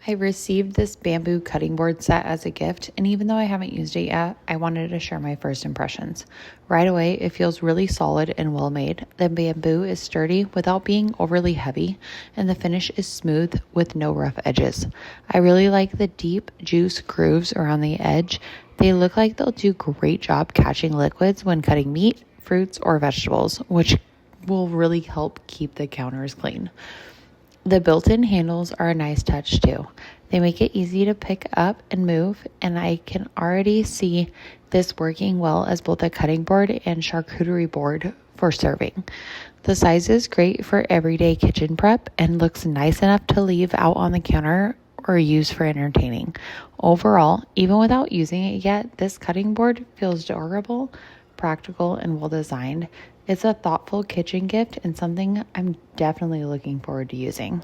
I received this bamboo cutting board set as a gift, and even though I haven't used it yet, I wanted to share my first impressions. Right away, it feels really solid and well made. The bamboo is sturdy without being overly heavy, and the finish is smooth with no rough edges. I really like the deep juice grooves around the edge. They look like they'll do a great job catching liquids when cutting meat, fruits, or vegetables, which will really help keep the counters clean. The built-in handles are a nice touch too. They make it easy to pick up and move, and I can already see this working well as both a cutting board and charcuterie board for serving. The size is great for everyday kitchen prep and looks nice enough to leave out on the counter or use for entertaining. Overall, even without using it yet, this cutting board feels durable, practical, and well designed. It's a thoughtful kitchen gift and something I'm definitely looking forward to using.